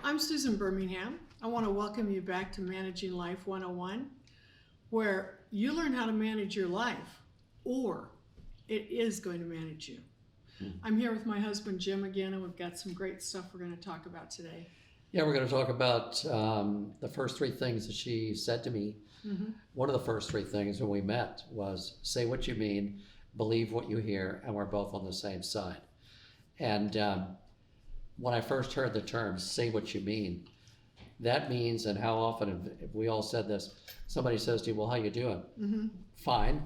I'm Susan Birmingham. I want to welcome you back to Managing Life 101, where you learn how to manage your life, or it is going to manage you. I'm here with my husband Jim again, and we've got some great stuff we're going to talk about today. Yeah, we're going to talk about the first three things that she said to me. One of the first three things when we met was say what you mean, believe what you hear, and we're both on the same side. And when I first heard the term say what you mean, that means, and how often have we all said this, somebody says to you, well, how you doing? Fine.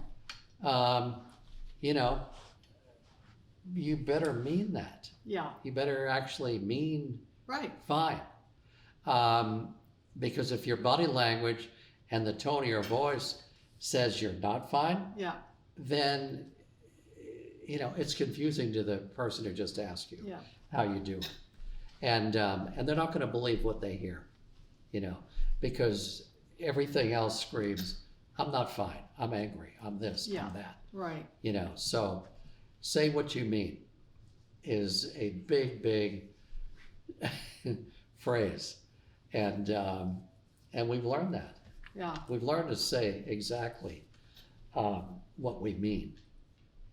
You better mean that. Yeah. You better actually mean Right. fine. Because if your body language and the tone of your voice says you're not fine, Yeah. then it's confusing to the person who just asked you Yeah. how you do. And they're not going to believe what they hear, because everything else screams, I'm not fine, I'm angry, I'm this, Yeah. I'm that. Right. So say what you mean is a big phrase. And we've learned that. Yeah. We've learned to say exactly what we mean,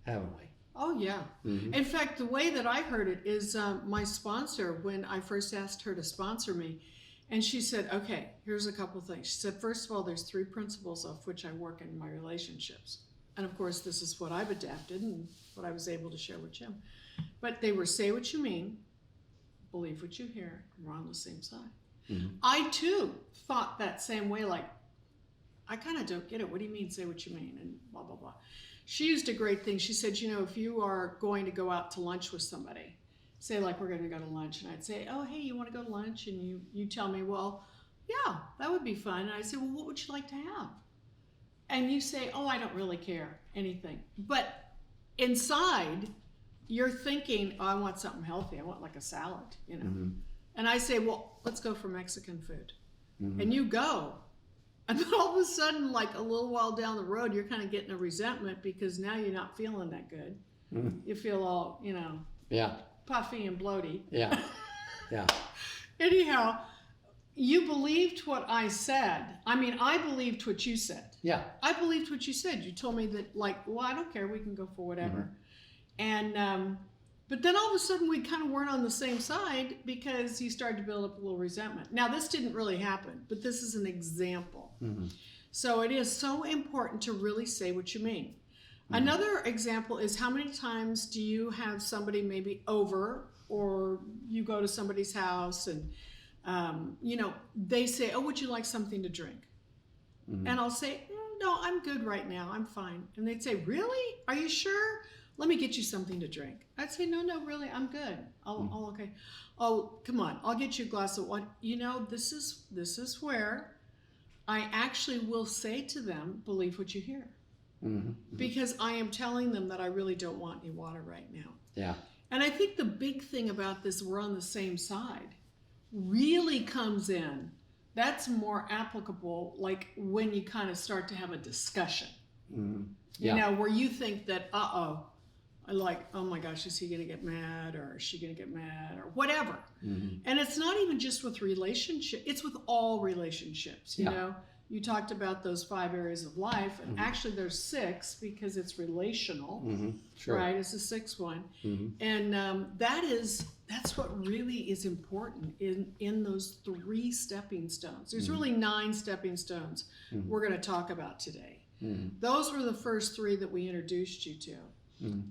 haven't we? Oh, yeah. In fact, the way that I heard it is my sponsor, when I first asked her to sponsor me, and she said, okay, here's a couple things. She said, first of all, there's 3 principles of which I work in my relationships. And of course, this is what I've adapted and what I was able to share with Jim. But they were say what you mean, believe what you hear, and we're on the same side. I too thought that same way, like, I kind of don't get it. What do you mean, say what you mean? And blah, blah, blah. She used a great thing. She said, if you are going to go out to lunch with somebody, say like we're going to go to lunch, and I'd say, oh, hey, you want to go to lunch? And you tell me, well, yeah, that would be fun. And I'd say, well, what would you like to have? And you say, oh, I don't really care, anything. But inside, you're thinking, oh, I want something healthy. I want like a salad, And I say, well, let's go for Mexican food. And you go. And then all of a sudden, like a little while down the road, you're kind of getting a resentment because now you're not feeling that good. You feel all, Yeah. puffy and bloaty. Yeah. Yeah. Anyhow, you believed what I said. I mean, I believed what you said. Yeah. I believed what you said. You told me that, like, well, I don't care. We can go for whatever. And, but then all of a sudden we kind of weren't on the same side because you started to build up a little resentment. Now, this didn't really happen, but this is an example. So it is so important to really say what you mean. Another example is, how many times do you have somebody maybe over, or you go to somebody's house and, they say, oh, would you like something to drink? And I'll say, no, I'm good right now. I'm fine. And they'd say, really? Are you sure? Let me get you something to drink. I'd say, no, really, I'm good. I'll okay. Oh, come on, I'll get you a glass of water. This is where I actually will say to them, believe what you hear. Because I am telling them that I really don't want any water right now. Yeah. And I think the big thing about this, we're on the same side, really comes in. That's more applicable, like when you kind of start to have a discussion. Where you think that, like, oh my gosh, is he going to get mad, or is she going to get mad, or whatever. And it's not even just with relationship, it's with all relationships. You talked about those 5 areas of life, and actually there's 6 because it's relational. Sure. Right? It's the 6th one. And that's what really is important in those 3 stepping stones. There's really 9 stepping stones we're going to talk about today. Those were the first 3 that we introduced you to.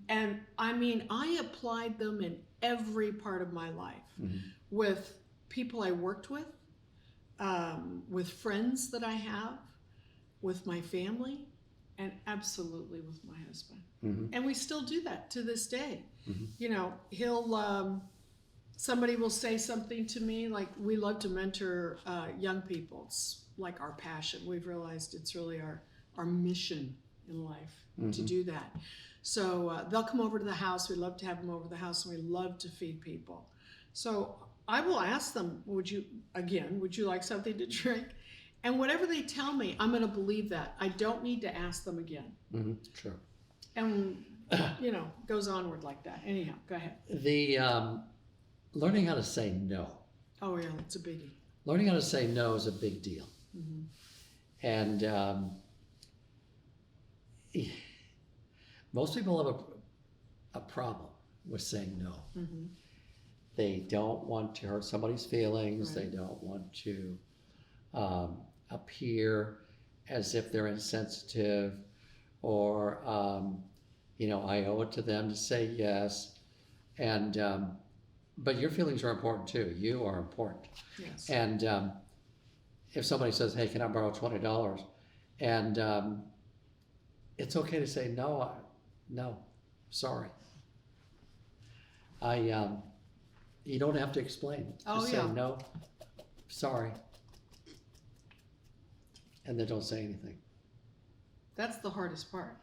And I mean, I applied them in every part of my life, with people I worked with friends that I have, with my family, and absolutely with my husband. And we still do that to this day. He'll, somebody will say something to me, like, we love to mentor young people. It's like our passion. We've realized it's really our mission in life to do that. So they'll come over to the house. We love to have them over to the house, and we love to feed people. So I will ask them, would you like something to drink? And whatever they tell me, I'm going to believe that. I don't need to ask them again. Sure. And, goes onward like that. Anyhow, go ahead. The learning how to say no. Oh yeah, it's a biggie. Learning how to say no is a big deal. Mm-hmm. And most people have a problem with saying no. Mm-hmm. They don't want to hurt somebody's feelings. Right. They don't want to appear as if they're insensitive, or I owe it to them to say yes. And but your feelings are important too. You are important. Yes. And if somebody says, "Hey, can I borrow $20?" and it's okay to say no. No, sorry. You don't have to explain. Oh, Just yeah. say no, sorry, and then don't say anything. That's the hardest part,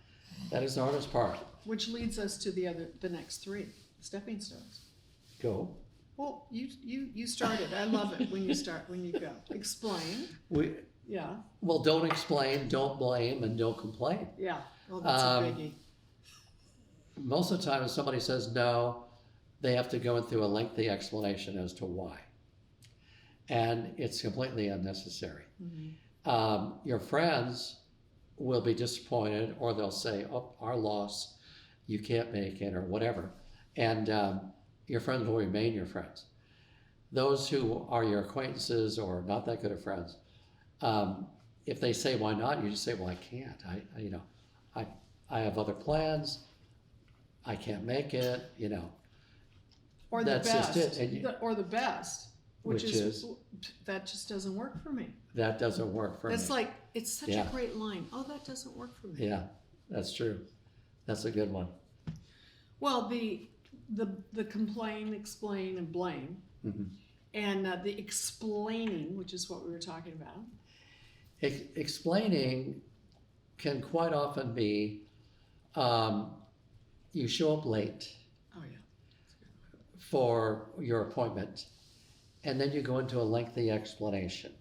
That is the hardest part. which leads us to the next three stepping stones. Go. Well, you started. I love it when you go. Explain. Yeah. Well, don't explain, don't blame, and don't complain. Yeah. Well, that's a biggie. Most of the time, if somebody says no, they have to go through a lengthy explanation as to why. And it's completely unnecessary. Mm-hmm. Your friends will be disappointed, or they'll say, "Oh, our loss, you can't make it," or whatever. And your friends will remain your friends. Those who are your acquaintances or not that good of friends, if they say, "Why not?" you just say, "Well, I can't. I have other plans. I can't make it." Or the That's best. just it. And Or the best, which Which is, is? that just doesn't work for me. that doesn't work for That's me. like, it's such Yeah. a great line. Oh, that doesn't work for me. Yeah, that's true. That's a good one. Well, the complain, explain, and blame, Mhm. and the explaining, which is what we were talking about. Explaining can quite often be you show up late Oh yeah. for your appointment, and then you go into a lengthy explanation,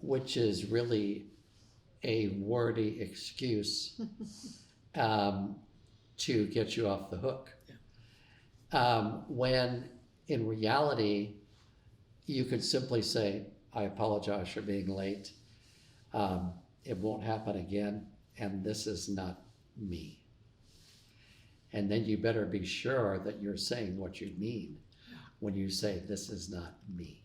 which is really a wordy excuse to get you off the hook. When in reality, you could simply say, "I apologize for being late. It won't happen again, and this is not me." And then you better be sure that you're saying what you mean when you say, "This is not me."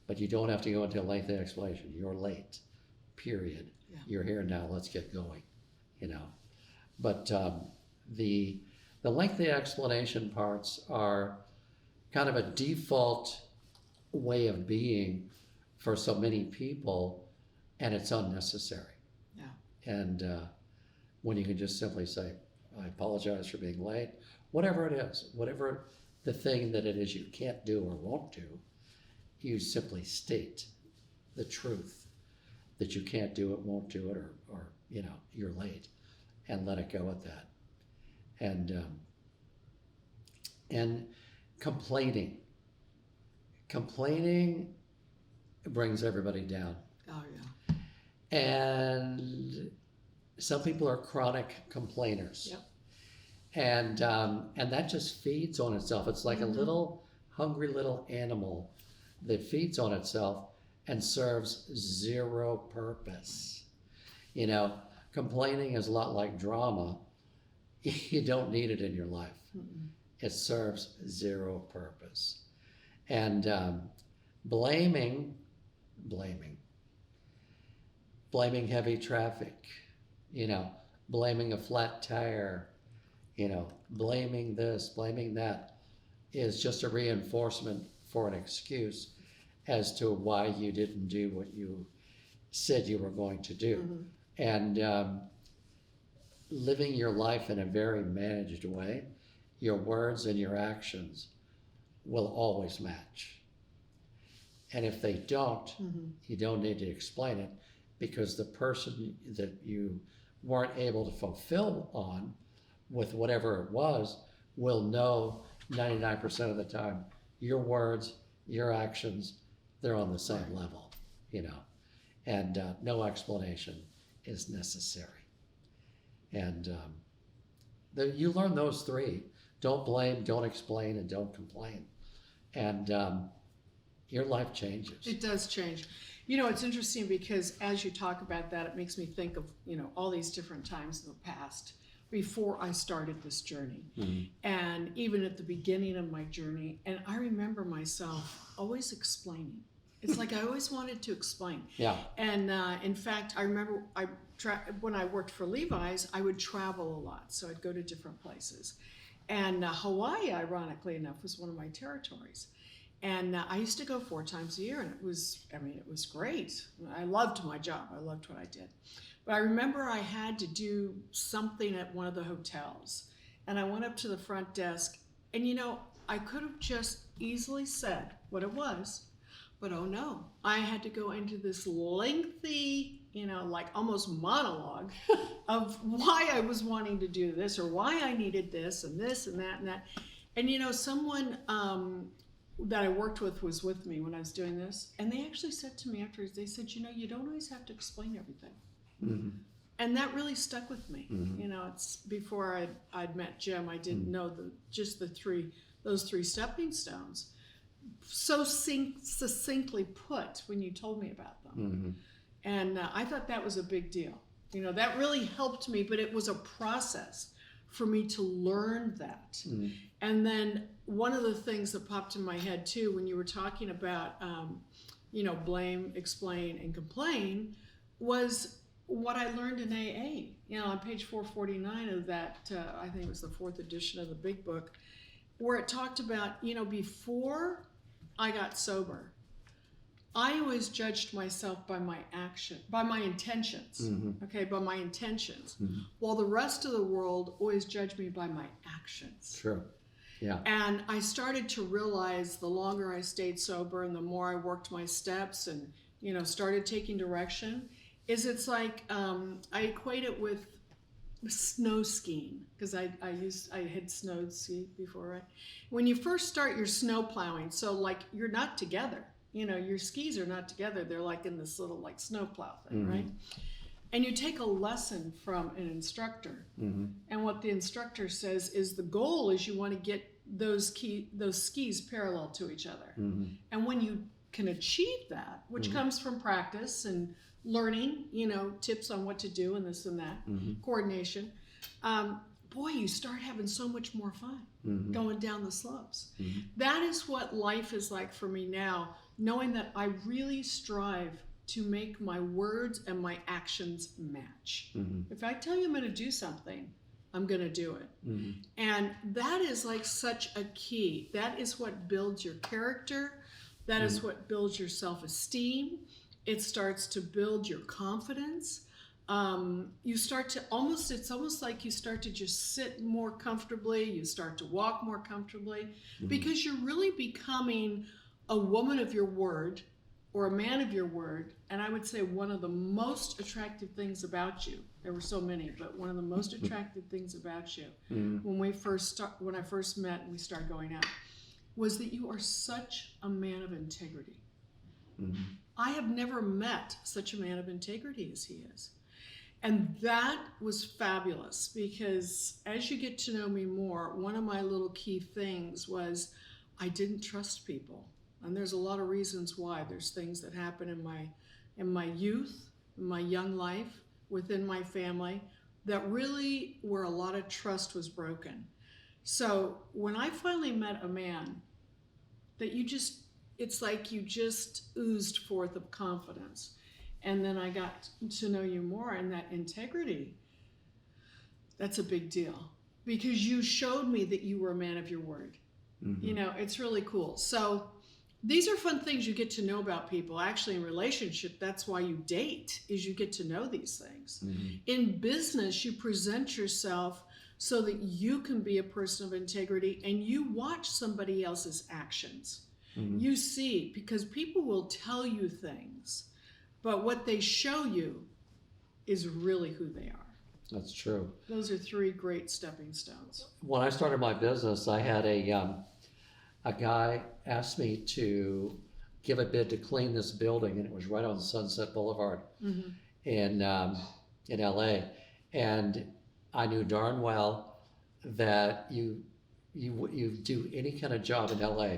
But you don't have to go into a lengthy explanation. You're late, period. Yeah. You're here now, let's get going, But the lengthy explanation parts are kind of a default way of being for so many people, and it's unnecessary. Yeah. And when you can just simply say, "I apologize for being late," whatever it is, whatever the thing that it is you can't do or won't do, you simply state the truth that you can't do it, won't do it, or you're late, and let it go at that. And complaining brings everybody down. Oh yeah. And some people are chronic complainers. Yep. And that just feeds on itself. It's like a little hungry little animal that feeds on itself and serves zero purpose. Complaining is a lot like drama. You don't need it in your life. Mm-mm. It serves zero purpose. And blaming heavy traffic, blaming a flat tire, blaming this, blaming that, is just a reinforcement for an excuse as to why you didn't do what you said you were going to do. Mm-hmm. And living your life in a very managed way, your words and your actions will always match. And if they don't, Mm-hmm. you don't need to explain it, because the person that you weren't able to fulfill on with whatever it was will know 99% of the time your words, your actions, they're on the same level, and no explanation is necessary. And you learn those three: don't blame, don't explain, and don't complain. and your life changes. It does change. You know, it's interesting because as you talk about that, it makes me think of, you know, all these different times in the past before I started this journey. And even at the beginning of my journey, and I remember myself always explaining. It's like I always wanted to explain. Yeah. And in fact, I remember when I worked for Levi's, I would travel a lot. So I'd go to different places. And Hawaii, ironically enough, was one of my territories. And I used to go 4 times a year, and it was great. I loved my job. I loved what I did. But I remember I had to do something at one of the hotels. And I went up to the front desk, and you know, I could have just easily said what it was, but oh no, I had to go into this lengthy, you know, like almost monologue of why I was wanting to do this or why I needed this and this and that and that. And you know, someone that I worked with was with me when I was doing this, and they actually said to me afterwards, they said, you know, you don't always have to explain everything. And that really stuck with me. You know, it's before I'd met Jim, I didn't know those three stepping stones so succinctly put when you told me about them. And I thought that was a big deal. You know, that really helped me, but it was a process for me to learn that. And then one of the things that popped in my head too, when you were talking about, you know, blame, explain, and complain, was what I learned in AA. You know, on page 449 of that, I think it was the 4th edition of the Big Book, where it talked about, you know, before I got sober, I always judged myself by my intentions, okay, by my intentions, while the rest of the world always judged me by my actions. True. Yeah. And I started to realize the longer I stayed sober and the more I worked my steps and, you know, started taking direction, is it's like I equate it with snow skiing, because I had snowed ski before, right? When you first start your snow plowing, so like you're not together, you know, your skis are not together, they're like in this little like snow plow thing, right? And you take a lesson from an instructor, and what the instructor says is the goal is you want to get those skis parallel to each other. And when you can achieve that, which comes from practice and learning, you know, tips on what to do and this and that, coordination, boy, you start having so much more fun going down the slopes. That is what life is like for me now, knowing that I really strive to make my words and my actions match. If I tell you I'm going to do something, I'm going to do it. And that is like such a key. That is what builds your character. That is what builds your self-esteem. It starts to build your confidence. You start to it's almost like you start to just sit more comfortably. You start to walk more comfortably because you're really becoming a woman of your word or a man of your word. And I would say one of the most attractive things about you, there were so many, but one of the most attractive things about you when I first met and we started going out was that you are such a man of integrity. I have never met such a man of integrity as he is. And that was fabulous because as you get to know me more, one of my little key things was I didn't trust people. And there's a lot of reasons why. There's things that happen in my youth, in my young life, within my family, that really where a lot of trust was broken. So when I finally met a man that it's like you just oozed forth of confidence. And then I got to know you more, and that integrity, that's a big deal because you showed me that you were a man of your word. You know, it's really cool. So these are fun things you get to know about people. Actually, in relationship, that's why you date, is you get to know these things. In business, you present yourself so that you can be a person of integrity and you watch somebody else's actions. You see, because people will tell you things, but what they show you is really who they are. That's true. Those are 3 great stepping stones. When I started my business, I had a guy asked me to give a bid to clean this building, and it was right on Sunset Boulevard in LA. And I knew darn well that you do any kind of job in LA,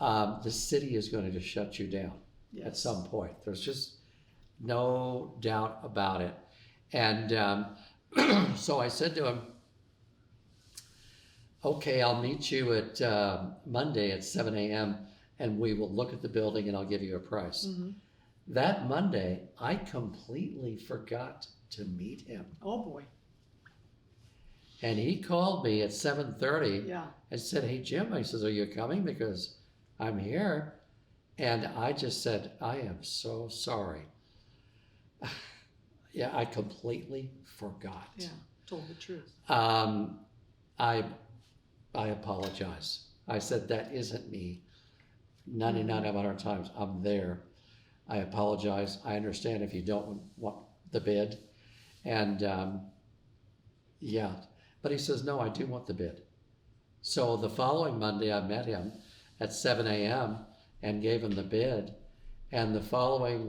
the city is going to just shut you down at Yes. some point. There's just no doubt about it. And so I said to him, okay, I'll meet you at Monday at 7 a.m. and we will look at the building and I'll give you a price. Mm-hmm. That Monday, I completely forgot to meet him. Oh boy. And he called me at 7:30 Yeah. and said, hey, Jim, I says, are you coming? Because I'm here. And I just said, I am so sorry. Yeah, I completely forgot. Yeah. Told the truth. I apologize. I said, that isn't me. 99 out of times, I'm there. I apologize. I understand if you don't want the bid. And yeah, but he says, no, I do want the bid. So the following Monday, I met him at 7 a.m. and gave him the bid. And the following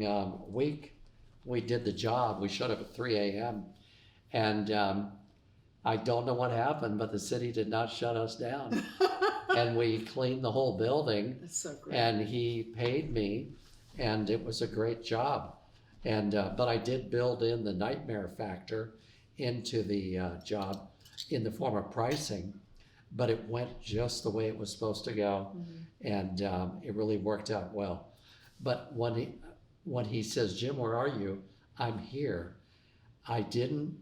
week, we did the job. We showed up at 3 a.m. And I don't know what happened, but the city did not shut us down. And we cleaned the whole building. That's so great. And he paid me, and it was a great job. And but I did build in the nightmare factor into the job in the form of pricing, but it went just the way it was supposed to go, and it really worked out well. But when he says, Jim, where are you? I'm here. I didn't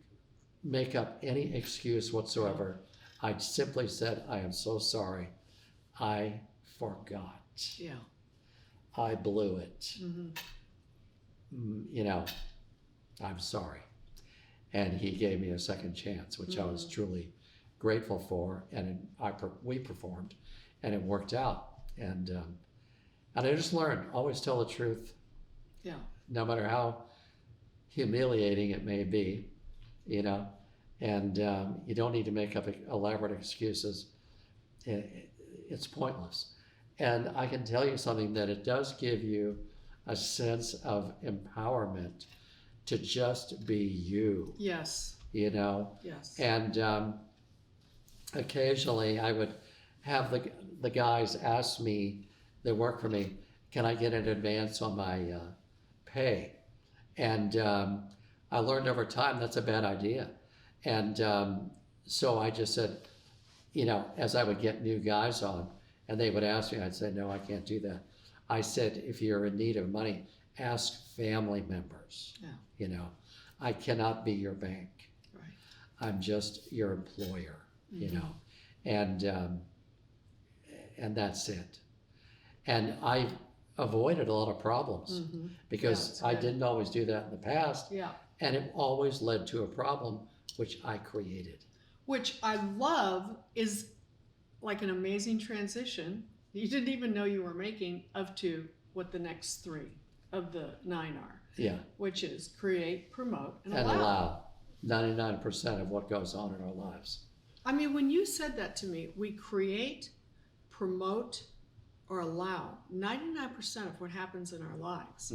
make up any excuse whatsoever. I simply said, I am so sorry. I forgot. Yeah. I blew it. Mm-hmm. You know, I'm sorry. And he gave me a second chance, which I was truly grateful for. And we performed, and it worked out. And I just learned, always tell the truth. Yeah. No matter how humiliating it may be, you know, and you don't need to make up elaborate excuses. It's pointless. And I can tell you something, that it does give you a sense of empowerment to just be you, Yes. you know. Yes. And occasionally I would have the guys ask me, they work for me, can I get an advance on my pay? And I learned over time that's a bad idea. And so I just said, you know, as I would get new guys on and they would ask me, I'd say, no, I can't do that. I said, if you're in need of money, ask family members. Yeah. You know, I cannot be your bank. Right. I'm just your employer, you know, and that's it. And I avoided a lot of problems because Yeah, I good. didn't always do that in the past, Yeah. and it always led to a problem which I created. Which I love is like an amazing transition. You didn't even know you were making up to what the next 3 of the 9 are, Yeah, which is create, promote, and and allow. allow 99% of what goes on in our lives. I mean, when you said that to me, we create, promote, or allow 99% of what happens in our lives.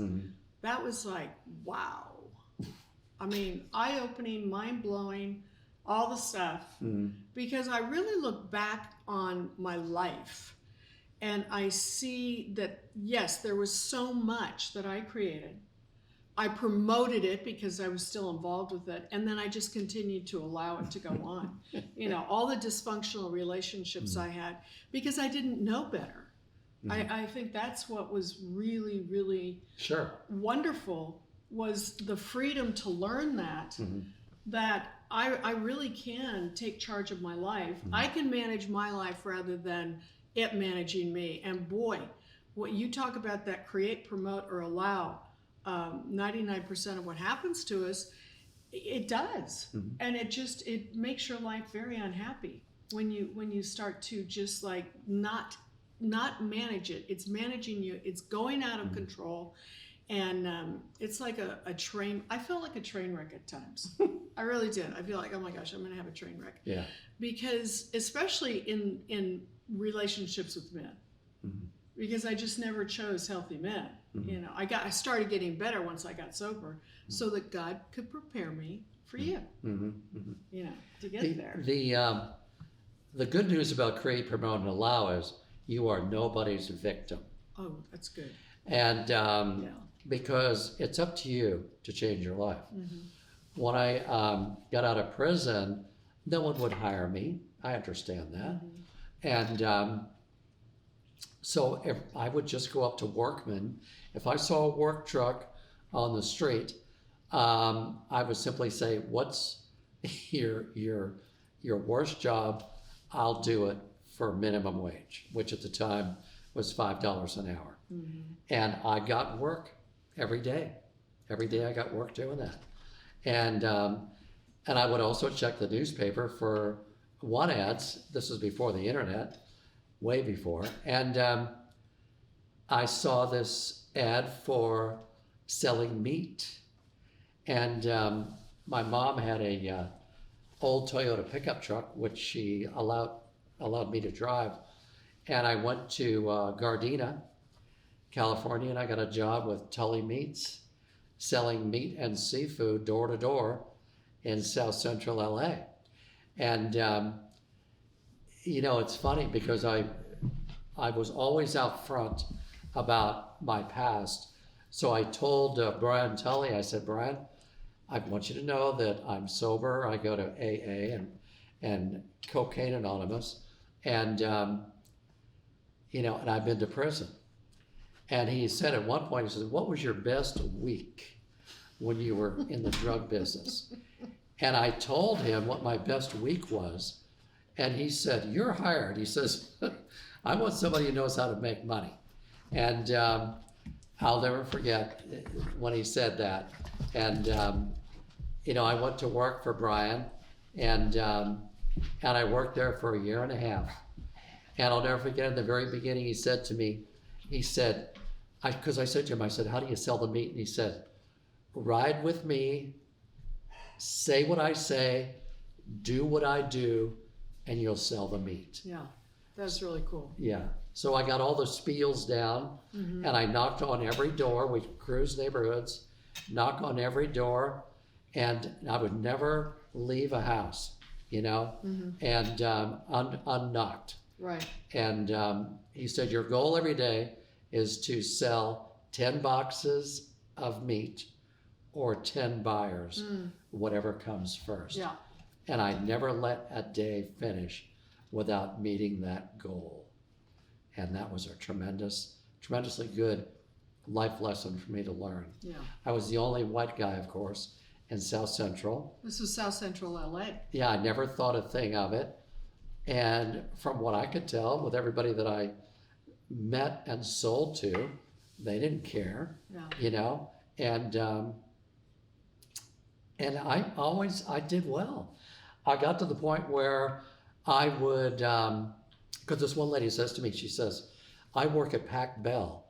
That was like, wow. I mean, eye-opening, mind-blowing, all the stuff. Because I really look back on my life and I see that, yes, there was so much that I created. I promoted it because I was still involved with it. And then I just continued to allow it to go on. You know, all the dysfunctional relationships I had because I didn't know better. I think that's what was really, really Sure. wonderful, was the freedom to learn that I really can take charge of my life. I can manage my life rather than it managing me. And boy, what you talk about, that create, promote, or allow, 99% of what happens to us, it does. And it makes your life very unhappy when you start to just like not manage it. It's managing you. It's going out of control. And it's like a train. I felt like a train wreck at times. I really did. I feel like, oh my gosh, I'm going to have a train wreck. Yeah. Because especially in relationships with men, because I just never chose healthy men. You know, I started getting better once I got sober, so that God could prepare me for you. You know, to get there. The good news about create, promote, and allow is you are nobody's victim. Oh, that's good. And Yeah. because it's up to you to change your life. Mm-hmm. When I got out of prison, no one would hire me. I understand that. Mm-hmm. And so if I would just go up to workmen. If I saw a work truck on the street, I would simply say, "What's your worst job? I'll do it for minimum wage," which at the time was $5 an hour. Mm-hmm. And I got work every day. Every day I got work doing that. And I would also check the newspaper for want ads. This was before the internet, way before. And I saw this ad for selling meat. And my mom had a old Toyota pickup truck, which she allowed me to drive. And I went to Gardena, California, and I got a job with Tully Meats, selling meat and seafood door to door in South Central LA. And it's funny because I was always out front about my past. So I told Brian Tully, I said, "Brian, I want you to know that I'm sober. I go to AA and Cocaine Anonymous, and and I've been to prison." And he said at one point, he said, "What was your best week when you were in the drug business?" And I told him what my best week was, and he said, "You're hired." He says, "I want somebody who knows how to make money." And I'll never forget when he said that. And I went to work for Brian, and I worked there for a year and a half. And I'll never forget, in the very beginning, he said to me, because I said to him, I said, "How do you sell the meat?" And he said, "Ride with me, say what I say, do what I do, and you'll sell the meat." Yeah, that's really cool. Yeah. So I got all the spiels down, Mm-hmm. and I knocked on every door. We cruised neighborhoods, knock on every door, and I would never leave a house, Mm-hmm. and unknocked. Right. And he said, "Your goal every day is to sell 10 boxes of meat or 10 buyers, whatever comes first." Yeah. And I never let a day finish without meeting that goal. And that was a tremendously good life lesson for me to learn. Yeah. I was the only white guy, of course, in South Central. This was South Central LA. Yeah, I never thought a thing of it. And from what I could tell, with everybody that I met and sold to, they didn't care, Yeah. And I did well. I got to the point where I would, because this one lady says to me, she says, "I work at Pac Bell.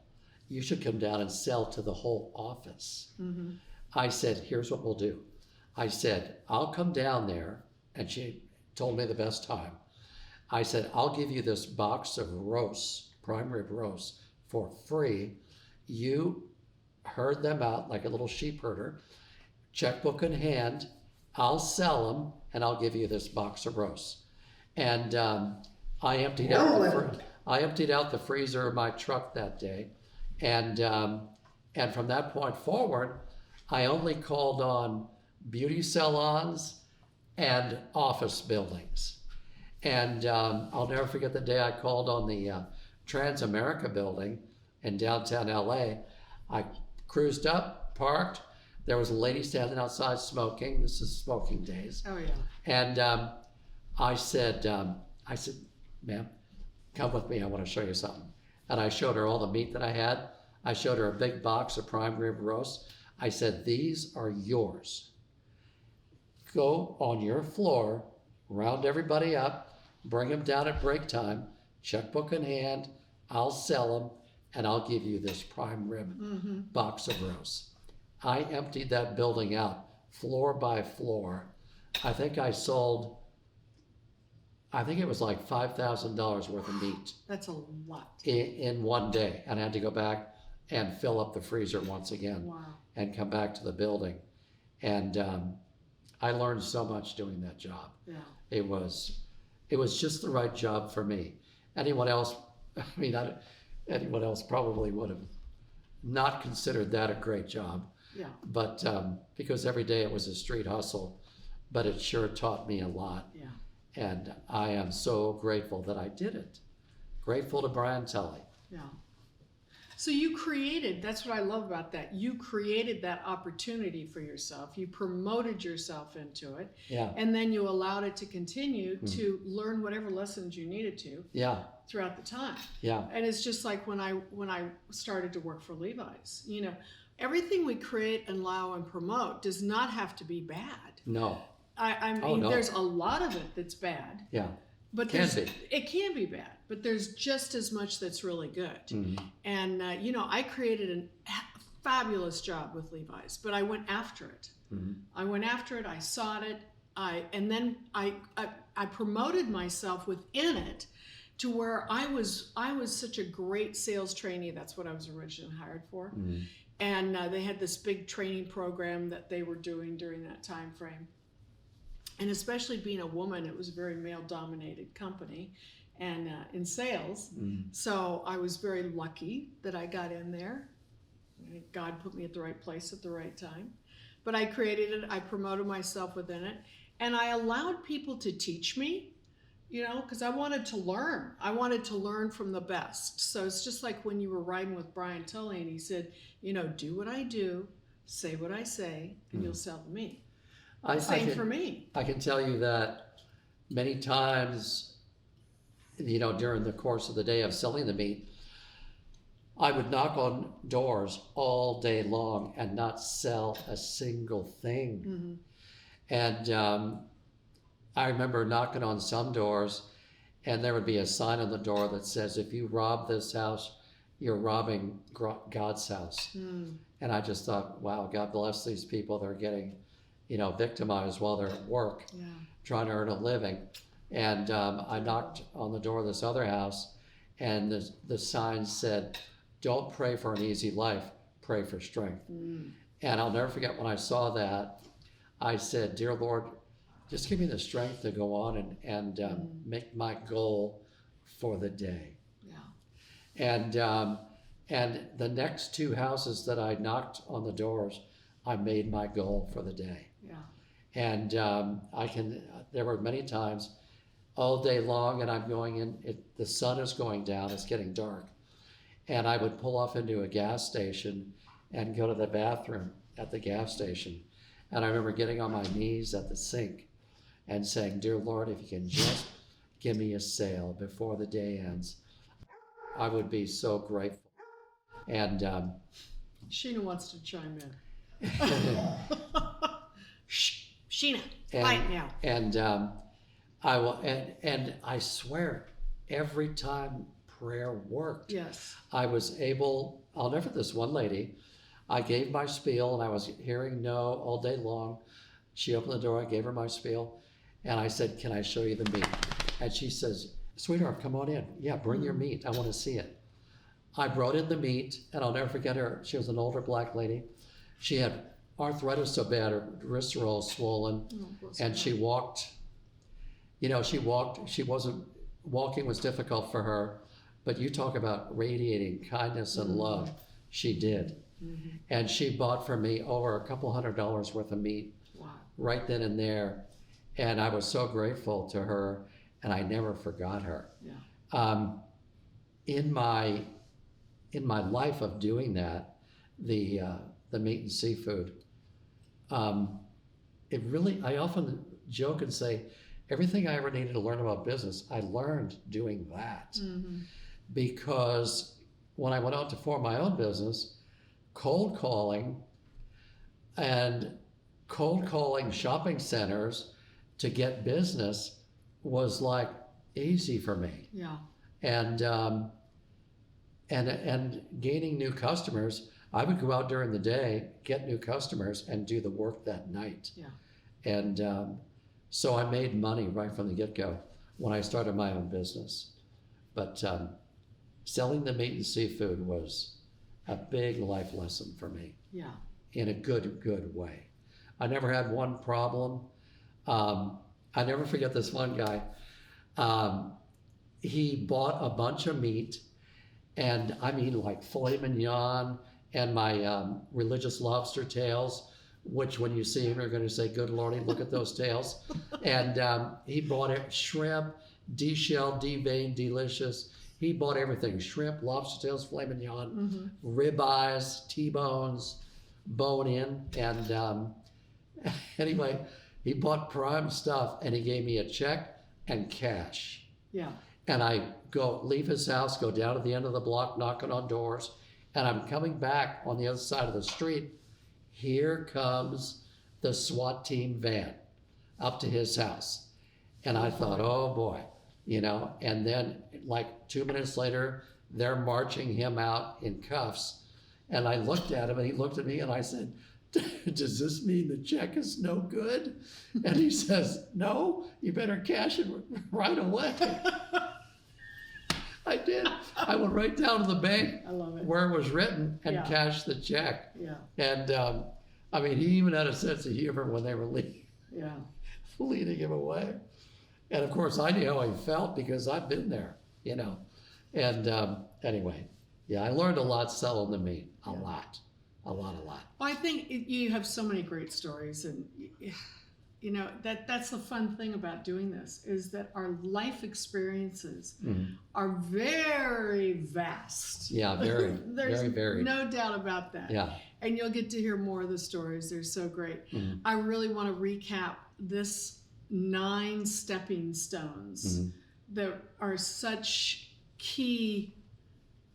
You should come down and sell to the whole office." Mm-hmm. I said, "Here's what we'll do." I said, "I'll come down there," and she told me the best time. I said, "I'll give you this box of roasts, prime rib roasts, for free. You herd them out like a little sheep herder, checkbook in hand. I'll sell them, and I'll give you this box of roasts." And I emptied out the freezer of my truck that day, and from that point forward, I only called on beauty salons and office buildings. And I'll never forget the day I called on the Transamerica building in downtown LA. I cruised up, parked. There was a lady standing outside smoking. This is smoking days. Oh, yeah. And I said, "Ma'am, come with me. I want to show you something." And I showed her all the meat that I had. I showed her a big box of prime rib roast. I said, "These are yours. Go on your floor, round everybody up, bring them down at break time, checkbook in hand. I'll sell them, and I'll give you this prime rib box of roast." I emptied that building out, floor by floor. I think it was like $5,000 worth of meat That's a lot. in one day. And I had to go back and fill up the freezer once again. Wow. And come back to the building. And I learned so much doing that job. Yeah. It was just the right job for me. Anyone else I mean, anyone else probably would have not considered that a great job. Yeah. But because every day it was a street hustle, but it sure taught me a lot. Yeah. And I am so grateful that I did it. Grateful to Brian Tully. Yeah. So you created, that's what I love about that. You created that opportunity for yourself. You promoted yourself into it. Yeah. And then you allowed it to continue to learn whatever lessons you needed to Yeah. throughout the time. Yeah. And it's just like when I started to work for Levi's, you know, everything we create and allow and promote does not have to be bad. No. I mean, Oh, no. there's a lot of it that's bad. Yeah. But Can be. It can be bad, but there's just as much that's really good. Mhm. And, you know, I created a fabulous job with Levi's, but I went after it. Mhm. I went after it, I sought it, and then I promoted myself within it to where I was such a great sales trainee. That's what I was originally hired for. Mhm. And they had this big training program that they were doing during that time frame. And especially being a woman, it was a very male-dominated company and in sales. Mhm. So I was very lucky that I got in there. God put me at the right place at the right time. But I created it, I promoted myself within it, and I allowed people to teach me, you know, because I wanted to learn. I wanted to learn from the best. So it's just like when you were riding with Brian Tully and he said, you know, do what I do, say what I say, and you'll sell to me. Same for me. I can tell you that many times, you know, during the course of the day of selling the meat, I would knock on doors all day long and not sell a single thing. Mm-hmm. And I remember knocking on some doors, and there would be a sign on the door that says, if you rob this house, you're robbing God's house. Mm. And I just thought, wow, God bless these people. They're getting, you know, victimized while they're at work, Yeah. trying to earn a living. And I knocked on the door of this other house, and the sign said, don't pray for an easy life, pray for strength. Mm. And I'll never forget when I saw that, I said, dear Lord, just give me the strength to go on and make my goal for the day. Yeah. And the next two houses that I knocked on the doors, I made my goal for the day. Yeah. And there were many times all day long, and I'm going in, the sun is going down, it's getting dark. And I would pull off into a gas station and go to the bathroom at the gas station. And I remember getting on my knees at the sink and saying, dear Lord, if you can just give me a sale before the day ends, I would be so grateful. And Sheena wants to chime in. Shh, Sheena, quiet now. And I will, and I swear, every time prayer worked, Yes. I was able. I'll never forget this one lady. I gave my spiel, and I was hearing no all day long. She opened the door. I gave her my spiel, and I said, "Can I show you the meat?" And she says, "Sweetheart, come on in. Yeah, bring your meat. I want to see it." I brought in the meat, and I'll never forget her. She was an older black lady. She had arthritis so bad, her wrists were all swollen, and she walked. You know, she walked. She wasn't walking was difficult for her, but you talk about radiating kindness and love. She did, and she bought for me over a couple $100 worth of meat. Wow. Right then and there, and I was so grateful to her, and I never forgot her. Yeah. In my life of doing that, the meat and seafood, it really, I often joke and say, everything I ever needed to learn about business, I learned doing that. Mm-hmm. Because when I went out to form my own business, cold calling shopping centers to get business was like easy for me. Yeah. And gaining new customers, I would go out during the day, get new customers, and do the work that night. Yeah. And so I made money right from the get-go when I started my own business. But selling the meat and seafood was a big life lesson for me. Yeah. In a good way. I never had one problem. I never forget this one guy. He bought a bunch of meat And I mean, like filet mignon and my religious lobster tails, which when you see them, you're going to say, good Lordy, look at those tails. And he bought it, shrimp, de-shelled, de-veined, delicious. He bought everything, shrimp, lobster tails, filet mignon, ribeyes, T-bones, bone in. And anyway, he bought prime stuff and he gave me a check and cash. Yeah. And I leave his house, go down to the end of the block, knocking on doors, and I'm coming back on the other side of the street. Here comes the SWAT team van up to his house. And I thought, oh boy, and then like 2 minutes later, they're marching him out in cuffs. And I looked at him and he looked at me and I said, does this mean the check is no good? And he says, no, you better cash it right away. I did. I went right down to the bank I love it. where it was written and Yeah. cashed the check. Yeah. And I mean, he even had a sense of humor when they were Yeah. leading him away. And of course, I knew how he felt because I've been there, And anyway, yeah, I learned a lot selling the meat. A lot. Well, I think you have so many great stories, and that's the fun thing about doing this is that our life experiences are very vast. Yeah, very, There's very varied. no doubt about that. Yeah. And you'll get to hear more of the stories. They're so great. I really want to recap this 9 stepping stones that are such key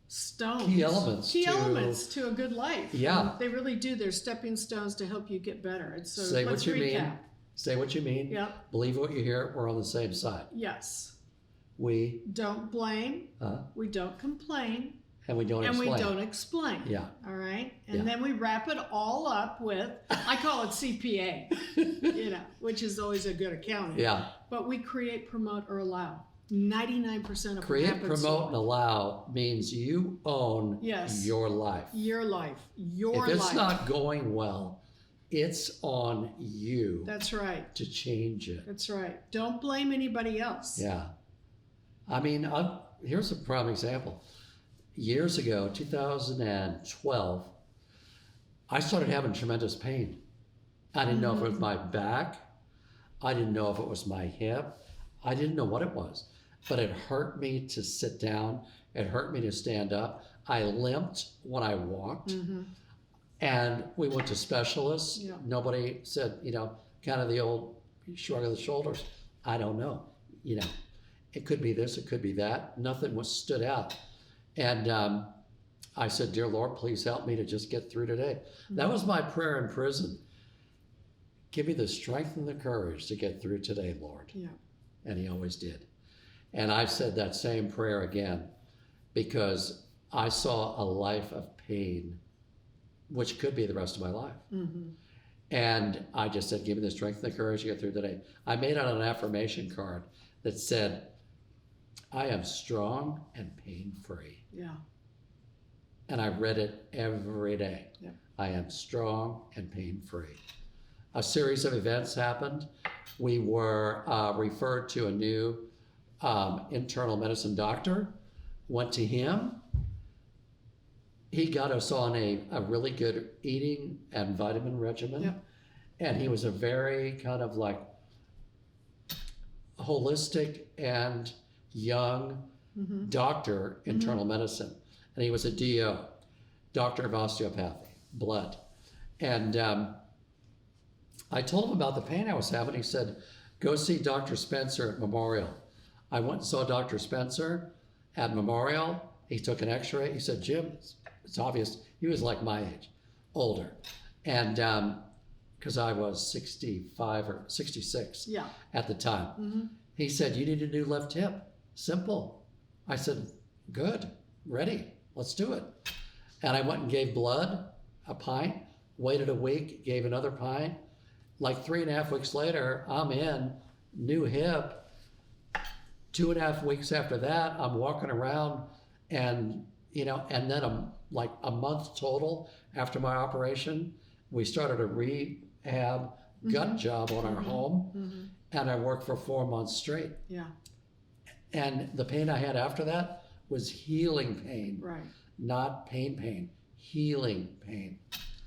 stones. Key elements Key to- elements to a good life. Yeah. And they really do. They're stepping stones to help you get better. And so Say let's what you recap. mean. Say what you mean. Yep. Believe what you hear. We're on the same side. Yes. We Don't blame. We don't complain. and we don't And explain. we don't explain. Yeah. All right. And Yeah. then we wrap it all up with, I call it CPA, which is always a good accounting. Yeah. But we create, promote, or allow. 99% of Create, what happens promote, and allow means you own Yes. your life. your life. Your If it's life. not going well, it's on you That's right. to change it. That's right. Don't blame anybody else. Yeah. I mean, here's a prime example. Years ago, 2012, I started having tremendous pain. I didn't know if it was my back. I didn't know if it was my hip. I didn't know what it was. But it hurt me to sit down. It hurt me to stand up. I limped when I walked. And we went to specialists. Yeah. Nobody said, kind of the old shrug of the shoulders. I don't know. It could be this, it could be that. Nothing was stood out. And I said, dear Lord, please help me to just get through today. That was my prayer in prison. Give me the strength and the courage to get through today, Lord. Yeah. And he always did. And I've said that same prayer again because I saw a life of pain, which could be the rest of my life. And I just said, give me the strength and the courage to get through today. I made out an affirmation card that said, I am strong and pain-free. Yeah. And I read it every day. Yeah. I am strong and pain-free. A series of events happened. We were referred to a new internal medicine doctor, went to him. He got us on a really good eating and vitamin regimen. Yep. And he was a very kind of like holistic and young doctor, internal medicine. And he was a DO, doctor of osteopathy, blood. And I told him about the pain I was having. He said, go see Dr. Spencer at Memorial. I went and saw Dr. Spencer at Memorial. He took an x-ray. He said, Jim, it's obvious. He was like my age, older. And because I was 65 or 66 Yeah. at the time. Mm-hmm. He said, you need a new left hip. Simple. I said, good, ready, let's do it. And I went and gave blood, a pint, waited a week, gave another pint. Like 3.5 weeks later, I'm in, new hip. 2.5 weeks after that, I'm walking around and, and then like a month total after my operation, we started a rehab gut job on our home. And I worked for 4 months straight. Yeah. And the pain I had after that was healing pain, Right. not pain, healing pain.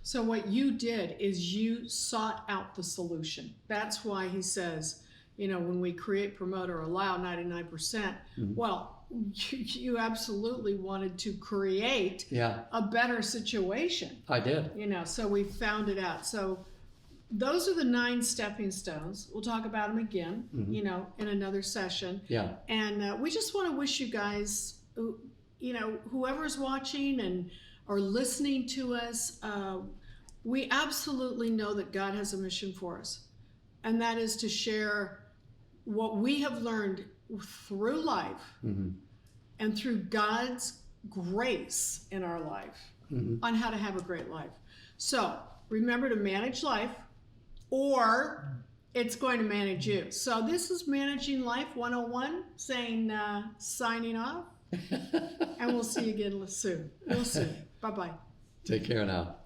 So what you did is you sought out the solution. That's why he says, you know, when we create, promote, or allow 99%, well, you absolutely wanted to create Yeah, a better situation, I did. you know, so we found it out. So those are the 9 stepping stones. We'll talk about them again, you know, in another session. Yeah, And we just want to wish you guys, you know, whoever's watching and or listening to us, we absolutely know that God has a mission for us. And that is to share what we have learned through life and through God's grace in our life on how to have a great life. So remember to manage life, or it's going to manage you. So this is Managing Life 101, saying, signing off. And we'll see you again soon. Real soon. Bye-bye. take care now.